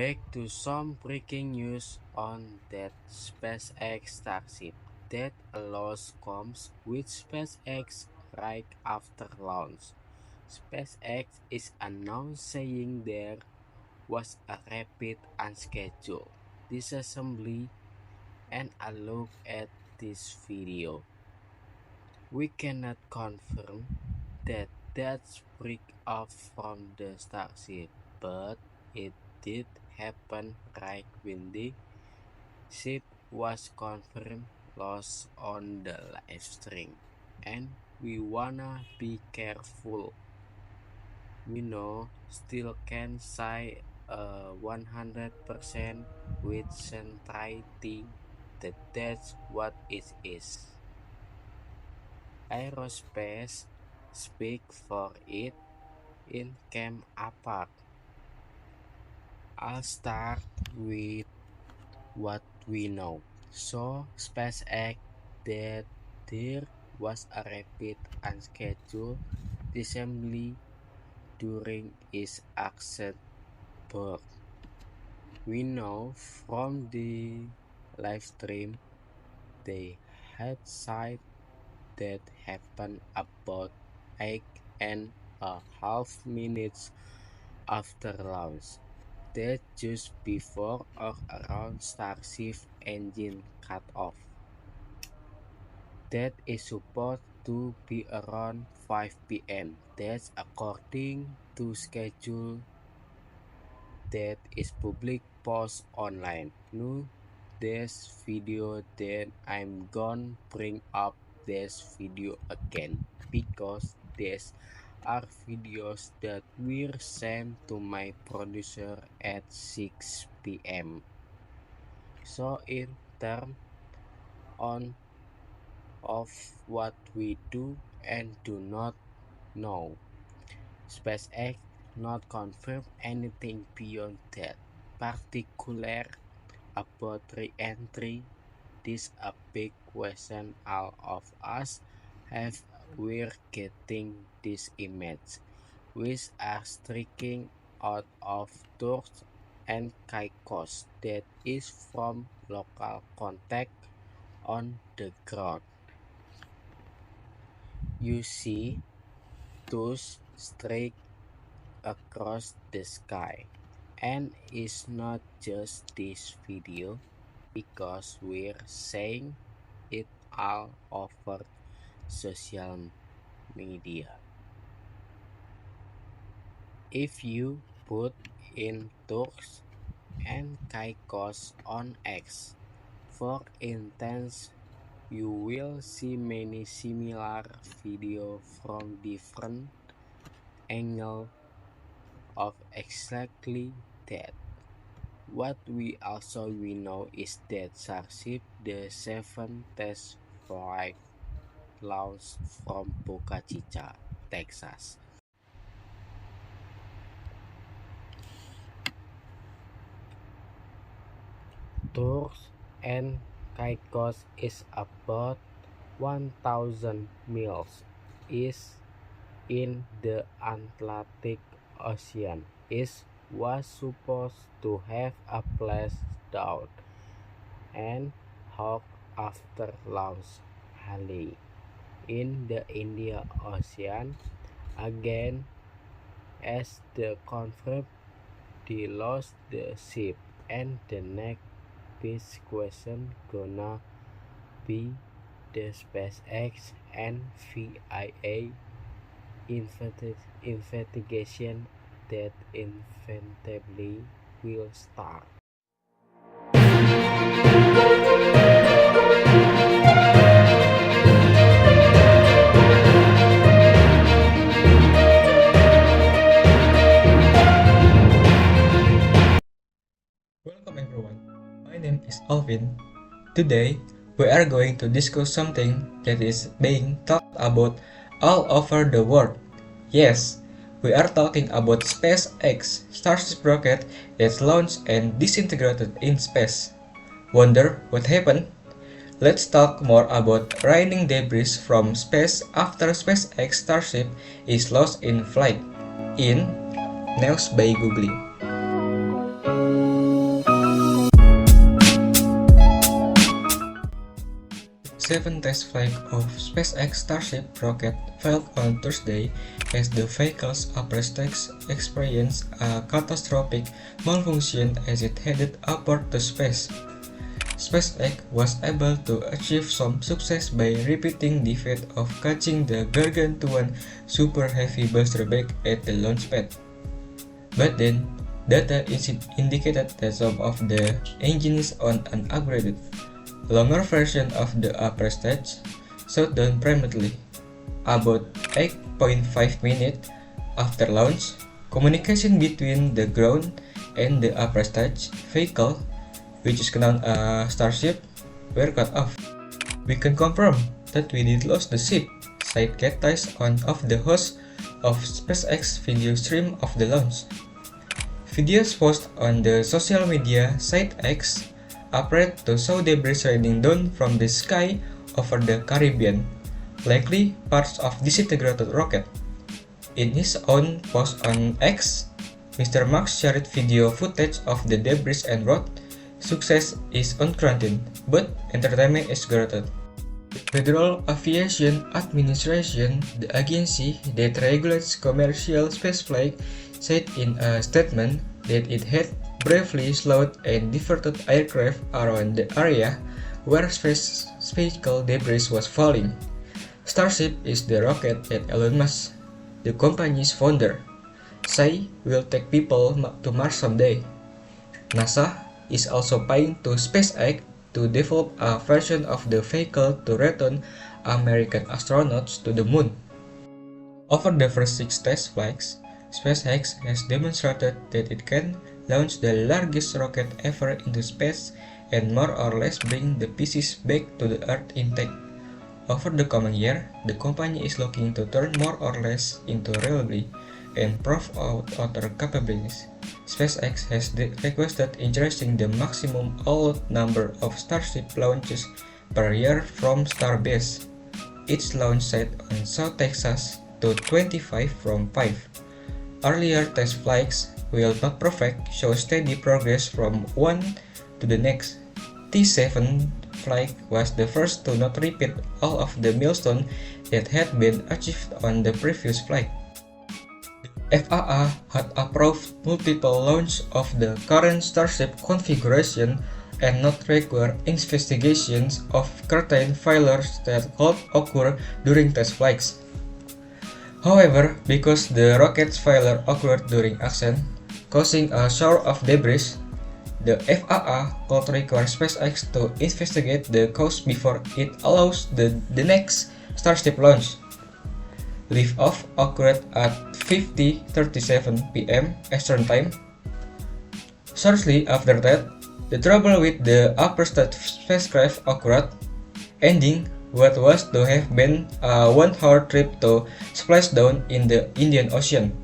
back to some breaking news on that SpaceX Starship. That allows comes with SpaceX right after launch. SpaceX is announced saying there was a rapid unscheduled disassembly and a look at this video. We cannot confirm that that's break off from the Starship, but it did happen right when the ship was confirmed lost on the live stream. And we wanna be careful. We know still can say 100% with certainty that that's what it is. Aerospace speak for it in Camp Apart. I'll start with what we know. So, SpaceX that there was a rapid unscheduled disassembly during its ascent birth. We know from the live stream they had said that happened about 8.5 minutes after launch. That just before or around Starship engine cut off. That is supposed to be around 5 p.m. That's according to schedule that is public post online. No, this video then I'm gonna bring up this video again because these are videos that were sent to my producer at 6 p.m. So in terms on of what we do and do not know, SpaceX not confirm anything beyond that. Particular about re-entry, this a big question all of us have. We're getting this image, which are streaking out of Turks and Caicos that is from local contact on the ground. You see those streak across the sky, and it's not just this video because we're saying it all over social media. If you put in Turks and Caicos on X, for instance, you will see many similar videos from different angles of exactly that. What we know is that Starship the 7 test flight launched from Boca Chica, Texas. Turks and Caicos is about 1,000 miles east in the Atlantic Ocean. It was supposed to have a splashdown and hawk after launch Halley in the Indian Ocean again as the confirmed they lost the ship. And the next big question gonna be the SpaceX and CIA investigation that inevitably will start. Welcome everyone, my name is Alvin. Today, we are going to discuss something that is being talked about all over the world. Yes, we are talking about SpaceX Starship rocket that launched and disintegrated in space. Wonder what happened? Let's talk more about raining debris from space after SpaceX Starship is lost in flight. In News by Googly. seventh test flight of SpaceX Starship rocket failed on Thursday as the vehicle's upper stakes experienced a catastrophic malfunction as it headed upward to space. SpaceX was able to achieve some success by repeating the feat of catching the gargantuan Super Heavy booster back at the launch pad. But then, data indicated that some of the engines on an upgraded, longer version of the upper stage shut down permanently. About 8.5 minutes after launch, communication between the ground and the upper stage vehicle, which is known as Starship, were cut off. "We can confirm that we did lose the ship," said Cat Tice, one of the hosts of SpaceX video stream of the launch. Videos posted on the social media site X appeared to show debris raining down from the sky over the Caribbean, likely parts of disintegrated rocket. In his own post on X, Mr. Musk shared video footage of the debris and wrote, "Success is ungranted, but entertainment is granted." The Federal Aviation Administration, the agency that regulates commercial spaceflight, said in a statement that it had bravely slowed and diverted aircraft around the area where space debris was falling. Starship is the rocket that Elon Musk, the company's founder, say will take people to Mars someday. NASA is also paying to SpaceX to develop a version of the vehicle to return American astronauts to the moon. Over the first 6 test flights, SpaceX has demonstrated that it can launch the largest rocket ever into space and more or less bring the pieces back to the Earth intact. Over the coming year, the company is looking to turn more or less into reality and prove out other capabilities. SpaceX has requested increasing the maximum allowed number of Starship launches per year from Starbase, its launch site on South Texas, to 25 from 5. Earlier test flights, while not perfect, show steady progress from one to the next. T7 flight was the first to not repeat all of the milestones that had been achieved on the previous flight. The FAA had approved multiple launches of the current Starship configuration and not require investigations of certain failures that could occur during test flights. However, because the rocket's failure occurred during ascent, causing a shower of debris, the FAA could require SpaceX to investigate the cause before it allows the next Starship launch. Liftoff occurred at 5:37 p.m. Eastern Time. Shortly after that, the trouble with the upper stage spacecraft occurred, ending what was to have been a 1-hour trip to splashdown in the Indian Ocean.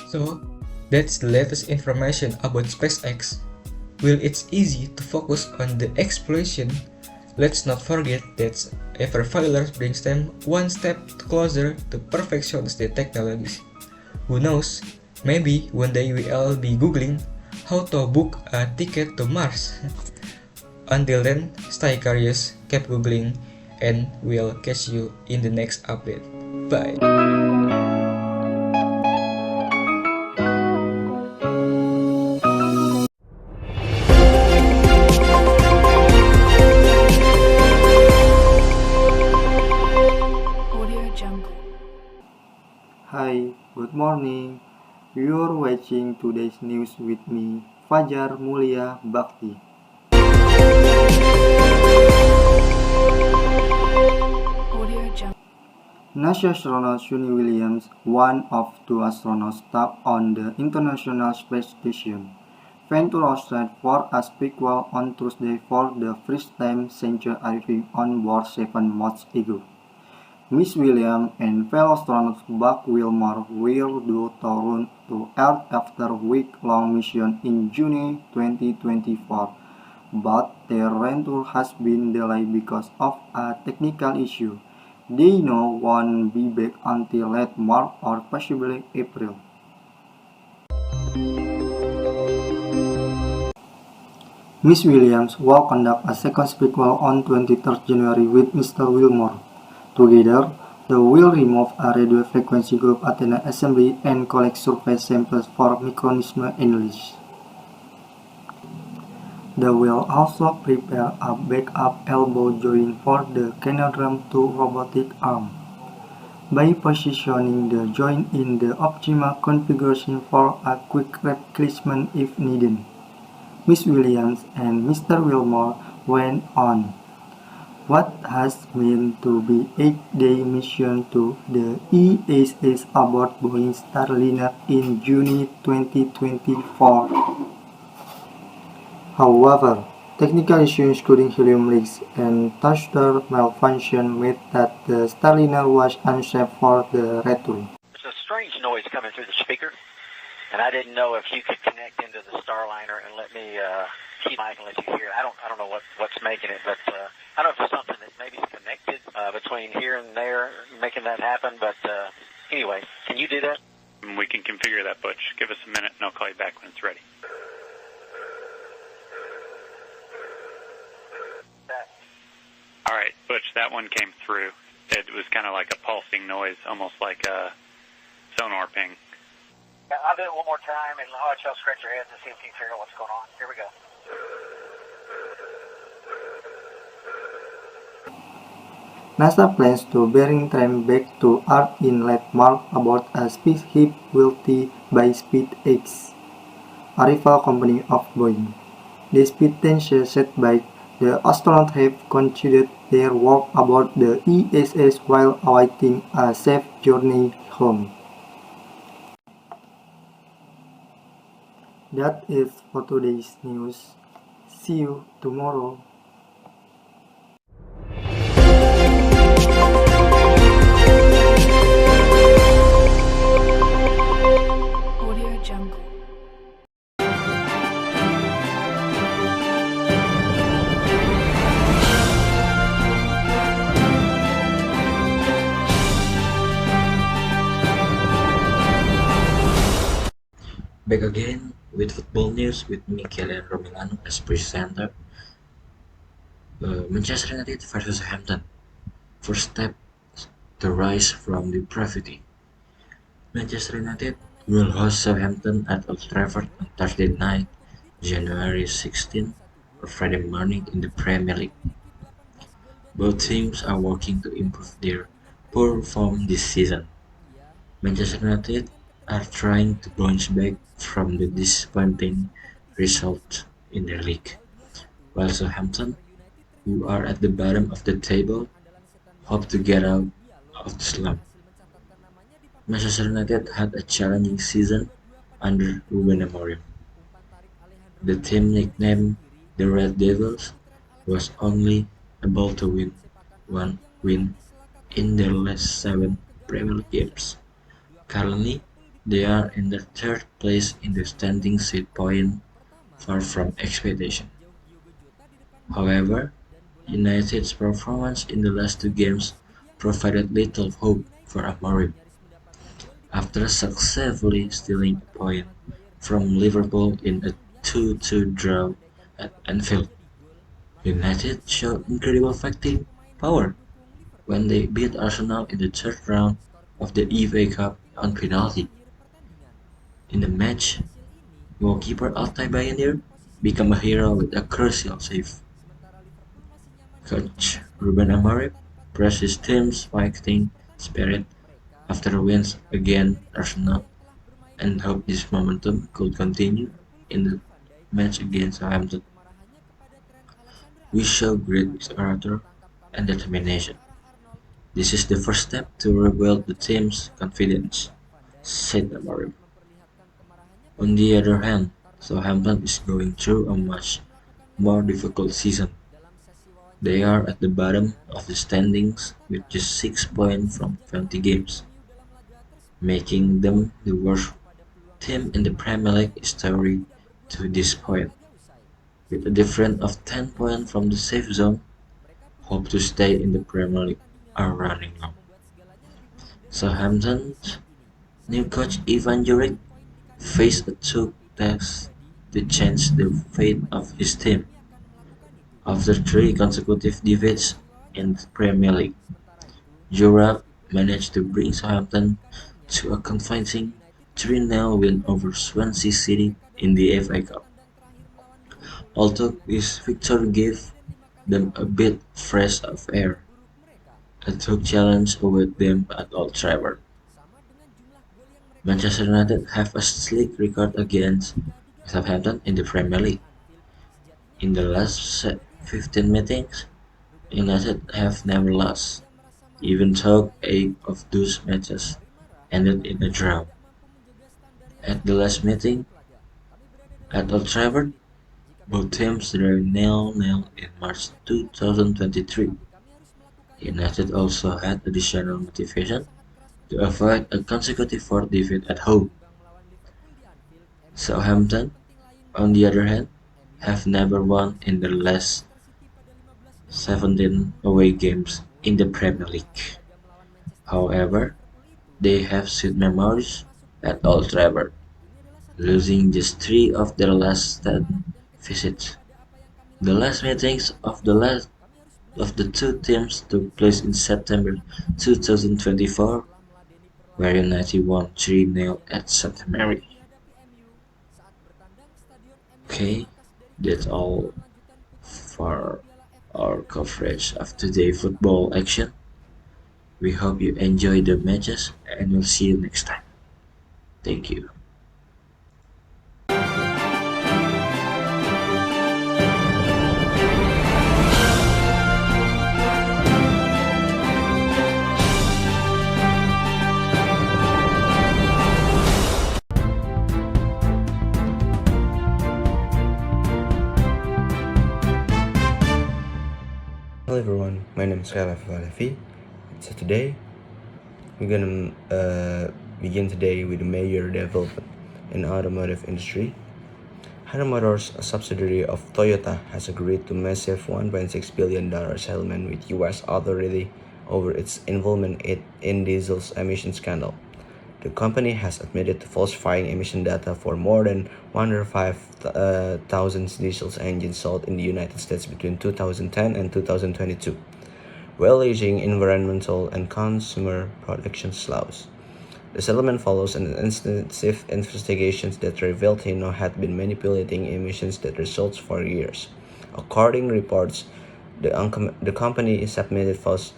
So, that's the latest information about SpaceX. While it's easy to focus on the explosion, let's not forget that every failure brings them one step closer to perfectionist technologies. Who knows, maybe one day we'll be googling how to book a ticket to Mars. Until then, stay curious, keep googling, and we'll catch you in the next update. Bye! Hi, good morning. You're watching today's news with me, Fajar Mulia Bakti. NASA astronaut Suni Williams, one of 2 astronauts staff on the International Space Station, ventured outside for a speedwalk on Thursday for the first time since arriving on board 7 months ago. Miss Williams and fellow astronaut Buck Wilmore will do return to Earth after a week-long mission in June 2024, but their return has been delayed because of a technical issue. They now won't be back until late March or possibly April. Miss Williams will conduct a second speakwell on 23rd January with Mr. Wilmore. Together, they will remove a radio frequency group attend assembly and collect surface samples for micronism analysis. They will also prepare a backup elbow joint for the canardrum to robotic arm. By positioning the joint in the optimal configuration for a quick replacement if needed, Miss Williams and Mr. Wilmore went on what has meant to be 8-day mission to the ESS aboard Boeing Starliner in June 2024. However, technical issues including helium leaks and thruster malfunction made that the Starliner was unsafe for the return. There's a strange noise coming through the speaker, and I didn't know if you could connect into the Starliner and let me keep mic and let you hear. I don't know what's making it, but I don't know if it's something that maybe is connected between here and there, making that happen. But anyway, can you do that? We can configure that, Butch. Give us a minute, and I'll call you back when it's ready. All right, Butch, that one came through. It was kind of like a pulsing noise, almost like a sonar ping. Yeah, I'll do it one more time, and I'll let y'all scratch your heads and see if you can figure out what's going on. Here we go. NASA plans to bring tram back to Earth in late March aboard a spaceship built by SpaceX, a rival company of Boeing. Despite tension setback, the astronauts have continued their work aboard the ESS while awaiting a safe journey home. That is for today's news. See you tomorrow. Audio Jungle. Back again with football news with me, Kellen Romilano, as presenter. Manchester United versus Southampton. First step to rise from depravity. Manchester United will host Southampton at Old Trafford on Thursday night, January 16, or Friday morning in the Premier League. Both teams are working to improve their poor form this season. Manchester United are trying to bounce back from the disappointing result in their league, while Southampton, who are at the bottom of the table, hope to get out of the slump. Manchester United had a challenging season under Ruben Amorim. The team nicknamed the Red Devils was only able to win one win in their last 7 Premier League games. Currently, they are in the third place in the standing set point, far from expectation. However, United's performance in the last 2 games provided little hope for Amorim. After successfully stealing a point from Liverpool in a 2-2 draw at Anfield, United showed incredible fighting power when they beat Arsenal in the third round of the FA Cup on penalty. In the match, goalkeeper Altay Bayindir became a hero with a crucial save. Coach Ruben Amorim praised his team's fighting spirit after wins against Arsenal and hoped this momentum could continue in the match against Southampton. We show great character and determination. This is the first step to rebuild the team's confidence, said Amorim. On the other hand, Southampton is going through a much more difficult season. They are at the bottom of the standings with just 6 points from 20 games, making them the worst team in the Premier League history to this point. With a difference of 10 points from the safe zone, hope to stay in the Premier League are running low. Southampton's new coach Ivan Juric faced a tough test to change the fate of his team. After three consecutive defeats in the Premier League, Gerrard managed to bring Southampton to a convincing 3-0 win over Swansea City in the FA Cup. Although this victory gave them a bit fresh of air, a tough challenge awaited them at Old Trafford. Manchester United have a sleek record against Southampton in the Premier League. In the last 15 meetings, United have never lost, even though 8 of those matches ended in a draw. At the last meeting at Old Trafford, both teams drew 0-0 in March 2023. United also had additional motivation to avoid a consecutive fourth defeat at home. Southampton, on the other hand, have never won in their last 17 away games in the Premier League. However, they have sweet memories at Old Trafford, losing just 3 of their last 10 visits. The last meetings of the two teams took place in September 2024, where United won 3-0 at St. Mary. Okay, that's all for our coverage of today's football action. We hope you enjoy the matches and we'll see you next time. Thank you. Hello everyone, my name is Khalaf Walafi. So today we're gonna begin today with a major development in the automotive industry. Hyundai Motors, a subsidiary of Toyota, has agreed to massive $1.6 billion settlement with US authority over its involvement in diesel's emission scandal. The company has admitted to falsifying emission data for more than 105,000 diesel engines sold in the United States between 2010 and 2022, violating environmental and consumer protection laws. The settlement follows an extensive investigation that revealed Hino had been manipulating emissions results for years. According to reports, the company submitted false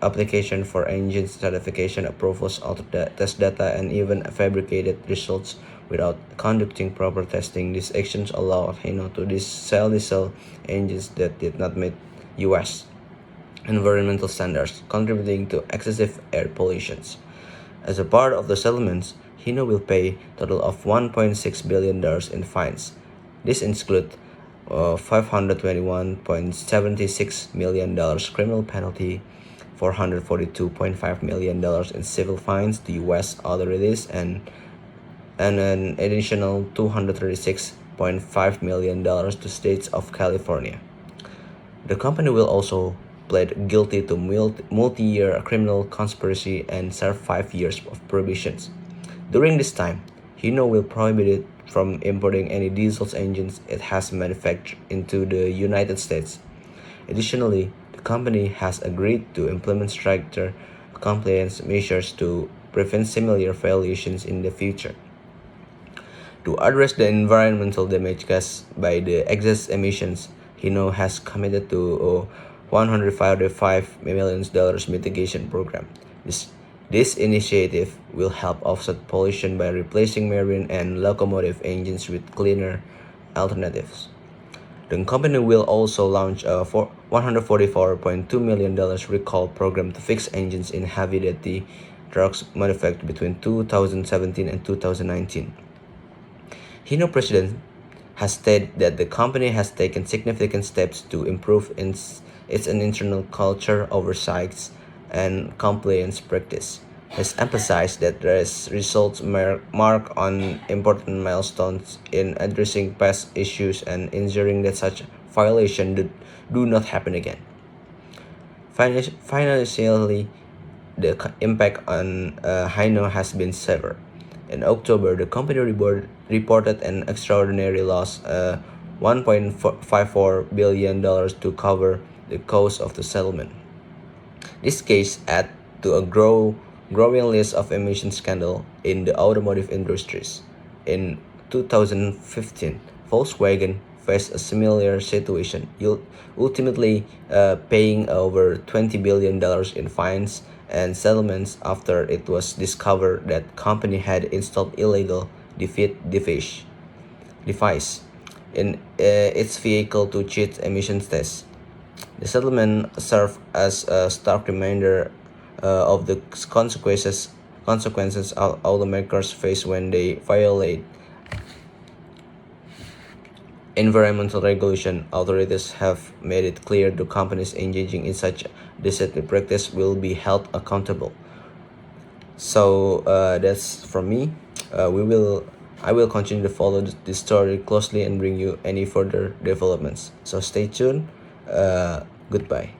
application for engine certification approvals, altered test data, and even fabricated results without conducting proper testing. These actions allowed Hino to sell diesel engines that did not meet U.S. environmental standards, contributing to excessive air pollution. As a part of the settlements, Hino will pay a total of $1.6 billion in fines. This includes $521.76 million criminal penalty, $442.5 million in civil fines to U.S. authorities, and an additional $236.5 million to states of California. The company will also plead guilty to multi-year criminal conspiracy and serve 5 years of prohibitions. During this time, Hino will prohibit it from importing any diesel engines it has manufactured into the United States. Additionally, the company has agreed to implement stricter compliance measures to prevent similar violations in the future. To address the environmental damage caused by the excess emissions, Hino has committed to $145 million mitigation program. This initiative will help offset pollution by replacing marine and locomotive engines with cleaner alternatives. The company will also launch a $144.2 million recall program to fix engines in heavy-duty trucks manufactured between 2017 and 2019. Hino president has stated that the company has taken significant steps to improve its internal culture, oversight, and compliance practice. Has emphasized that these results mark on important milestones in addressing past issues and ensuring that such violations do not happen again. Financially, the impact on Hino has been severe. In October, the company reported an extraordinary loss, $1.54 billion to cover the cost of the settlement. This case adds to a growing list of emission scandals in the automotive industries. In 2015, Volkswagen faced a similar situation, ultimately paying over $20 billion in fines and settlements after it was discovered that the company had installed illegal device in its vehicle to cheat emissions tests. The settlement served as a stark reminder of the consequences automakers face when they violate environmental regulation. Authorities have made it clear the companies engaging in such deceptive practice will be held accountable. So that's from me. I will continue to follow this story closely and bring you any further developments. So stay tuned. Goodbye.